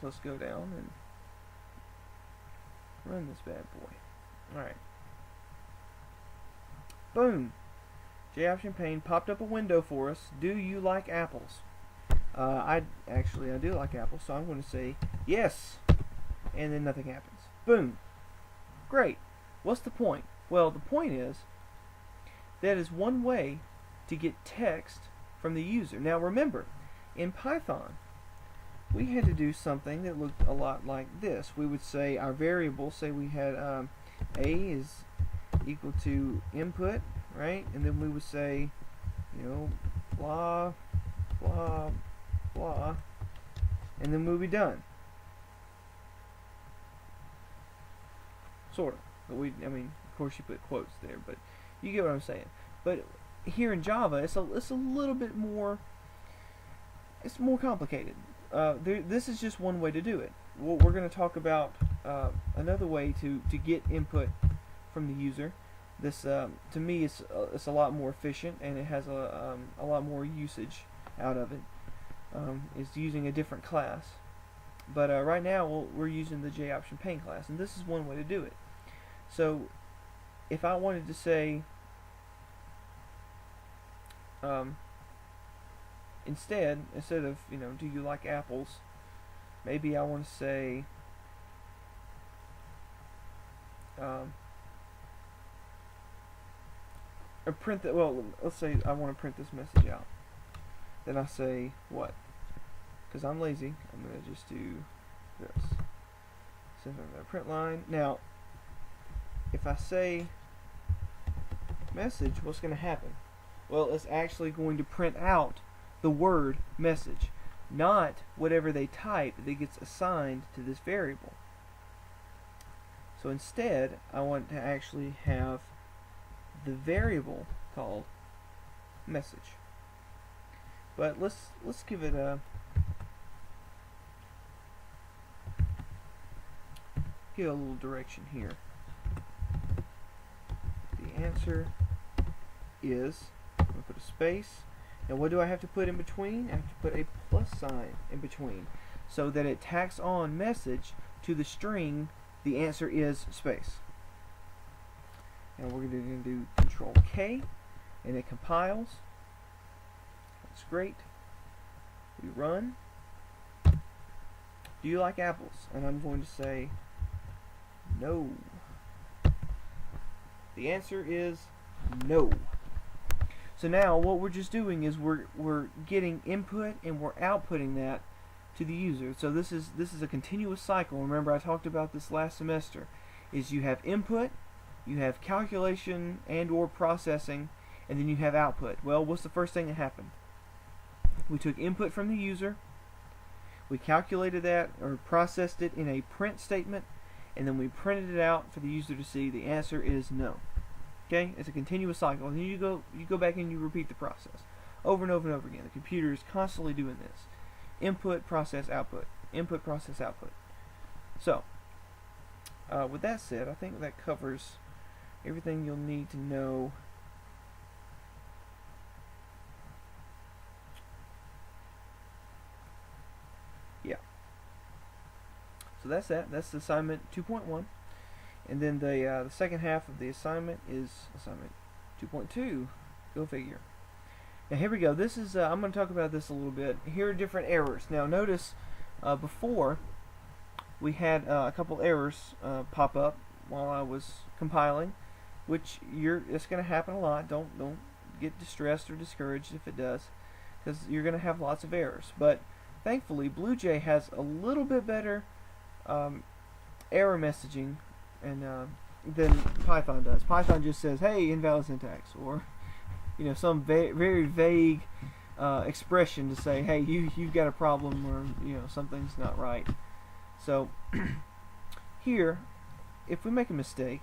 let's go down and run this bad boy. Alright. Boom. J-option pane popped up a window for us. Do you like apples? I do like apples, so I'm going to say yes, and then nothing happens. Boom. Great. What's the point? Well, the point is that is one way to get text from the user. Now remember, in Python, we had to do something that looked a lot like this. We would say our variable, say we had A is equal to input, right? And then we would say, blah, blah, blah, and then we'll be done. Sort of. But of course you put quotes there, but you get what I'm saying. But here in Java, it's a little bit more, it's more complicated. This is just one way to do it. We're going to talk about another way to get input from the user. This, to me, it's a lot more efficient, and it has a lot more usage out of it. It's using a different class. But right now, we're using the J-option pane class, and this is one way to do it. So, if I wanted to say, instead of, do you like apples, maybe I want to say, or print that, well, let's say I want to print this message out. Then I say, what? Because I'm lazy, I'm going to just do this. So I'm going to print line. Now, if I say message, what's going to happen? Well, it's actually going to print out the word message, not whatever they type that gets assigned to this variable. So instead, I want to actually have the variable called message. But let's give it a little direction here. The answer is, I'm going to put a space. Now what do I have to put in between? I have to put a plus sign in between so that it tacks on message to the string the answer is space. And we're going to do Control K, and it compiles. That's great. We run. Do you like apples? And I'm going to say no. The answer is no. So now what we're just doing is we're getting input and we're outputting that to the user. So this is a continuous cycle. Remember, I talked about this last semester. Is you have input, you have calculation and or processing, and then you have output. Well, what's the first thing that happened? We took input from the user, we calculated that or processed it in a print statement, and then we printed it out for the user to see. The answer is no. Okay? It's a continuous cycle, and then you go back and you repeat the process over and over and over again. The computer is constantly doing this. Input, process, output. Input, process, output. So, with that said, I think that covers everything you'll need to know. Yeah. So that's that. That's the assignment 2.1. And then the second half of the assignment is assignment 2.2. Go figure. Now here we go. This is I'm going to talk about this a little bit. Here are different errors. Now notice before we had a couple errors pop up while I was compiling, which it's going to happen a lot. Don't get distressed or discouraged if it does, because you're going to have lots of errors. But thankfully, BlueJ has a little bit better error messaging than Python does. Python just says, "Hey, invalid syntax," or some very vague expression to say, "Hey, you've got a problem," or something's not right. So here, if we make a mistake,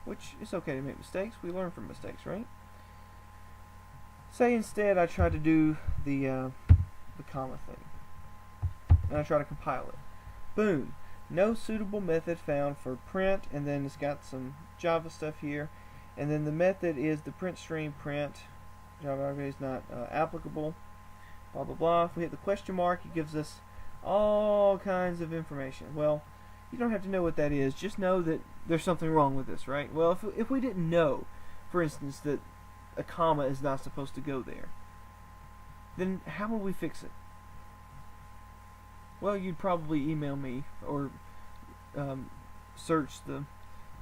which it's okay to make mistakes, we learn from mistakes, right? Say instead I try to do the comma thing, and I try to compile it. Boom. No suitable method found for print, and then it's got some Java stuff here, and then the method is the print string print. Java is not applicable. Blah blah blah. If we hit the question mark, it gives us all kinds of information. Well, you don't have to know what that is. Just know that there's something wrong with this, right? Well, if we didn't know, for instance, that a comma is not supposed to go there, then how would we fix it? Well, you'd probably email me or search the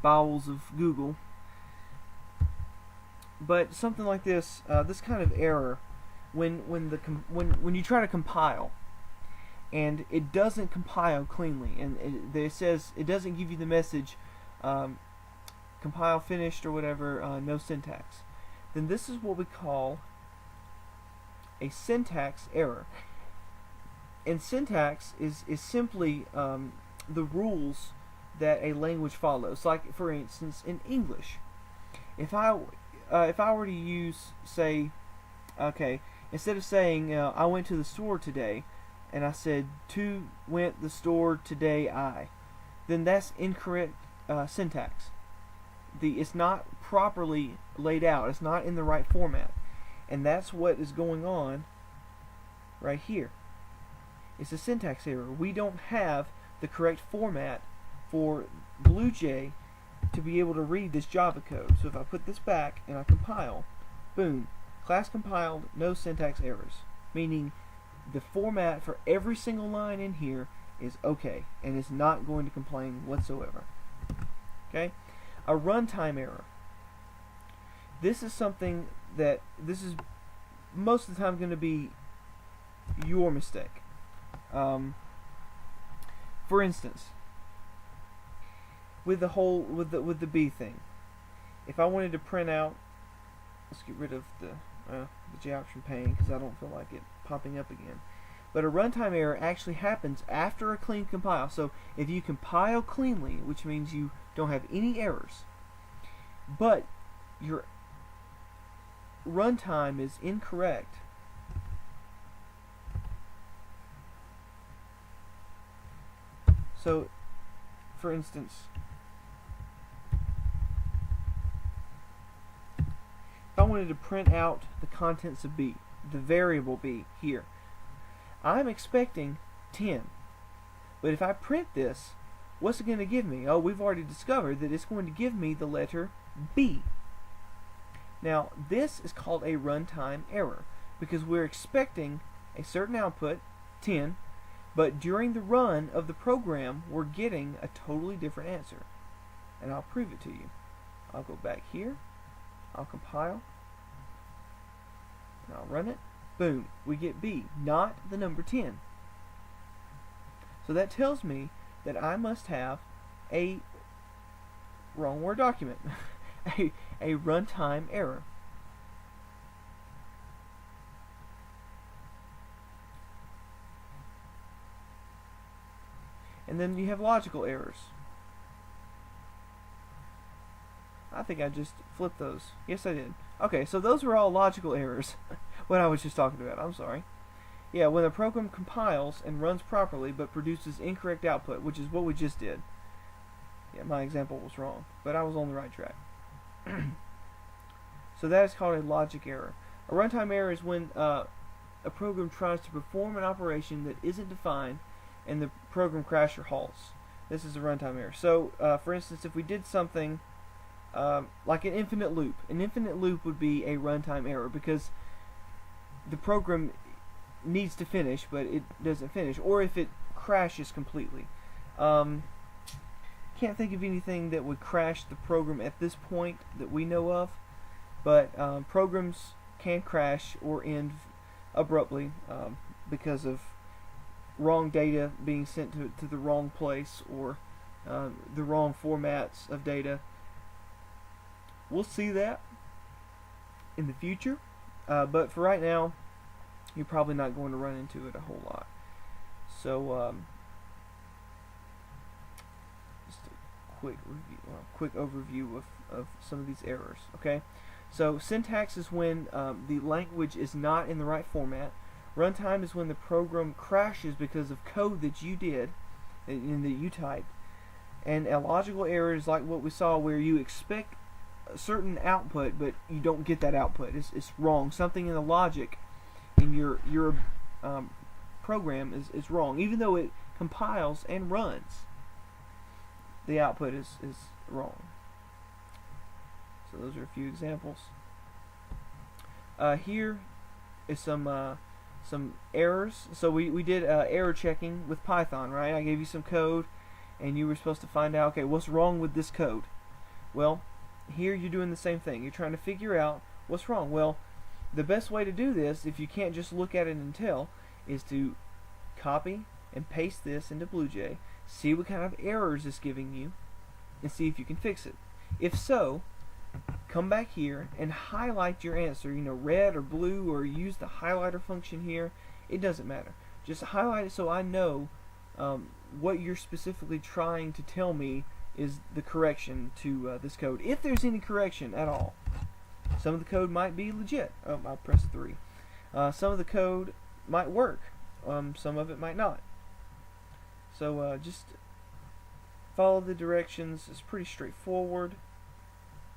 bowels of Google. But something like this, this kind of error, when you try to compile, and it doesn't compile cleanly, and it says it doesn't give you the message compile finished or whatever, no syntax, then this is what we call a syntax error. And syntax is simply the rules that a language follows. Like, for instance, in English, if I were to use, say, okay, instead of saying I went to the store today, and I said to went the store today I, then that's incorrect syntax. It's not properly laid out. It's not in the right format, and that's what is going on right here. It's a syntax error. We don't have the correct format for BlueJ to be able to read this Java code. So if I put this back and I compile, boom, class compiled, no syntax errors, meaning the format for every single line in here is okay, and it's not going to complain whatsoever. Okay? A runtime error. This is something that, this is most of the time going to be your mistake. For instance, with the B thing, if I wanted to print out, let's get rid of the J option pane because I don't feel like it popping up again. But a runtime error actually happens after a clean compile. So if you compile cleanly, which means you don't have any errors, but your runtime is incorrect, so for instance, if I wanted to print out the contents of B, the variable B here, I'm expecting 10. But if I print this, what's it going to give me? Oh, we've already discovered that it's going to give me the letter B. Now, this is called a runtime error because we're expecting a certain output, 10, but during the run of the program, we're getting a totally different answer. And I'll prove it to you. I'll go back here, I'll compile, and I'll run it. Boom, we get B, not the number 10. So that tells me that I must have a wrong Word document, a runtime error. And then you have logical errors. I think I just flipped those. Yes, I did. Okay, so those were all logical errors. What I was just talking about. I'm sorry. Yeah, when a program compiles and runs properly but produces incorrect output, which is what we just did. Yeah, my example was wrong, but I was on the right track. So that is called a logic error. A runtime error is when a program tries to perform an operation that isn't defined and the program crashes or halts. This is a runtime error. So, for instance, if we did something like an infinite loop would be a runtime error because the program needs to finish, but it doesn't finish, or if it crashes completely. Can't think of anything that would crash the program at this point that we know of, but programs can crash or end abruptly because of wrong data being sent to the wrong place or the wrong formats of data. We'll see that in the future. But for right now, you're probably not going to run into it a whole lot. So, just a quick overview of some of these errors. Okay, so syntax is when the language is not in the right format. Runtime is when the program crashes because of code that you did and that you typed. And a logical error is like what we saw, where you expect a certain output, but you don't get that output. It's wrong. Something in the logic in your program is wrong. Even though it compiles and runs, the output is wrong. So those are a few examples. Here is some errors. So we did error checking with Python, right? I gave you some code, and you were supposed to find out, okay, what's wrong with this code? Well, here you're doing the same thing. You're trying to figure out what's wrong. Well, the best way to do this, if you can't just look at it and tell, is to copy and paste this into BlueJ, see what kind of errors it's giving you, and see if you can fix it. If so, come back here and highlight your answer, red or blue, or use the highlighter function here. It doesn't matter. Just highlight it so I know what you're specifically trying to tell me is the correction to this code, if there's any correction at all. Some of the code might be legit. Oh, I pressed 3. Some of the code might work. Some of it might not. So just follow the directions. It's pretty straightforward.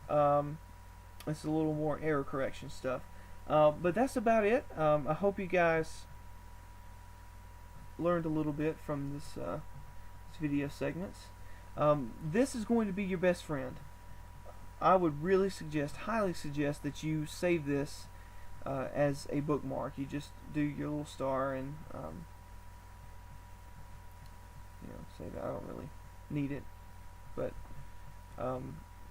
It's a little more error correction stuff. But that's about it. I hope you guys learned a little bit from this video segments. This is going to be your best friend. I would really highly suggest that you save this as a bookmark. You just do your little star and save it. I don't really need it, but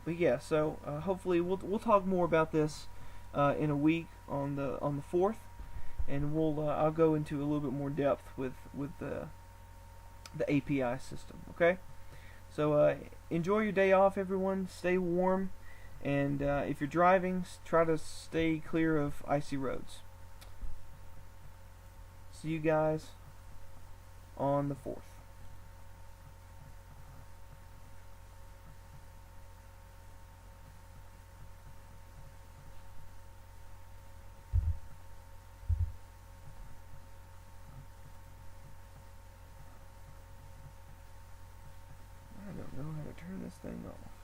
yeah. So hopefully we'll talk more about this in a week on the 4th, and I'll go into a little bit more depth with the API system. Okay. So enjoy your day off, everyone. Stay warm, and if you're driving, try to stay clear of icy roads. See you guys on the 4th. I don't know how to turn this thing off.